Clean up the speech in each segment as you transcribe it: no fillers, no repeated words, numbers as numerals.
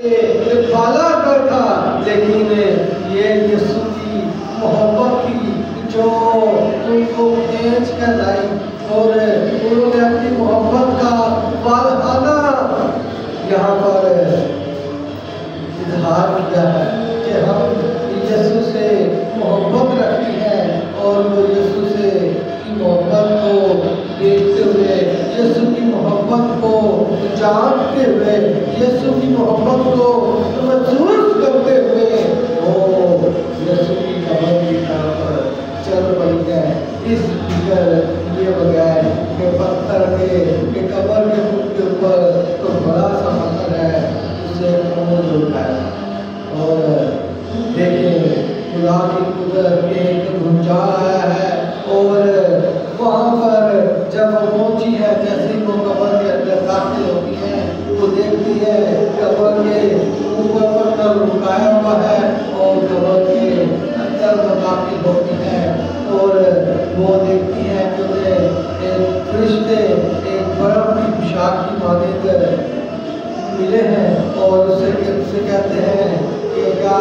पाला करता, लेकिन ये यीशु की मोहब्बत थी जो उनको खींच कर लाई और उन्होंने अपनी मोहब्बत का वालहाना यहाँ पर इजहार किया है कि हम यीशु से मोहब्बत रखती है और वो यीशु से की मोहब्बत को देखते हुए, यीशु की मोहब्बत को जानते हुए, यीशु की मोहब्बत को महसूस करते हुए वो यीशु की कब्र की तरफ चल पड़ी है। इस फिक्र ये बगैर के पत्थर के कब्र के मुख के ऊपर तो बड़ा सा पत्थर है, उसे कौन उठाए। और देखें खुदा की कुदरत एक भूचाल आया है और वहाँ पर जब वो पहुँची है, जैसे ही वो कब्र के अंदर दाखिल होती है, वो देखती है कब्र के ऊपर पत्थर रुकाया हुआ है और कब्र के अंदर वो दाखिल होती है और वो देखती है कि उन्हें एक फरिश्ते एक बर्फ की पोशाक की मानद मिले हैं और उससे कहते हैं कि क्या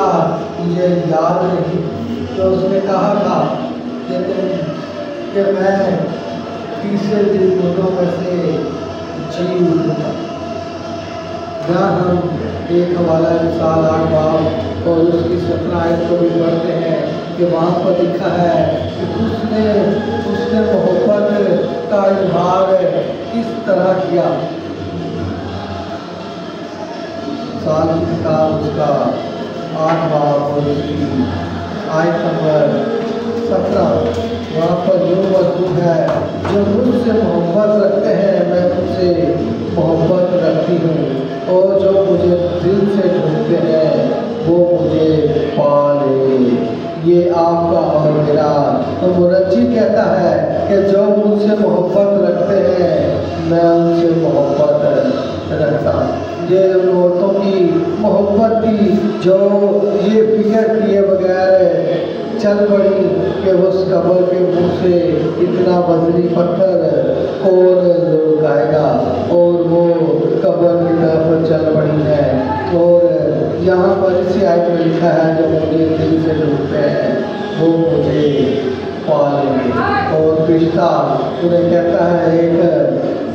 मुझे याद नहीं तो उसने कहा था कि मैं तीसरे दिन मुर्दों में से जी उठूंगा। जहाँ हम एक हवाला मिसाल 8 बाब और उसकी 17 आयत को भी पढ़ते हैं कि वहाँ पर लिखा है कि उसने मोहब्बत का इजहार किस तरह किया। साल की किताब उसका 8 बाब और उसकी आयत नंबर 17, वहाँ पर जो मजबूर है जो मुझसे मोहब्बत रखते हैं मैं उनसे मोहब्बत रखती हूँ और जो मुझे दिल से ढूंढते हैं वो मुझे पा ले। ये आपका और मेरा तो मुरज्जी कहता है कि जो मुझसे मोहब्बत रखते हैं मैं उनसे मोहब्बत रखता। ये औरतों की मोहब्बत थी जो ये फिक्र किए बगैर चल पड़ी कि उस कब्र के मुँह से इतना वजनी पत्थर कौन लुढ़काएगा और वो कब्र की तरफ चल पड़ी है। और यहाँ पर इसी आयत में लिखा है जो मुझे दिल से ढूंढते हैं वो मुझे पा लेंगे। और फरिश्ता उन्हें कहता है, एक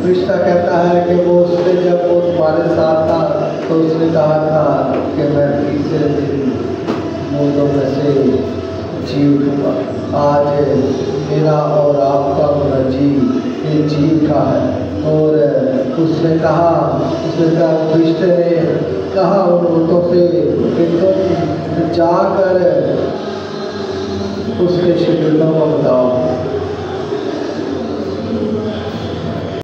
फरिश्ता कहता है कि वो उसने जब वो तुम्हारे साथ था तो उसने कहा था कि मैं तीसरे दिन मुर्दों में से जी उठूँगा। आज मेरा और आपका मुरज्जी ये जी उठा है और उसने कहा फरिश्ते ने कहा उन औरतों से कि तुम जाकर उसके शिगिर्दों को बताओ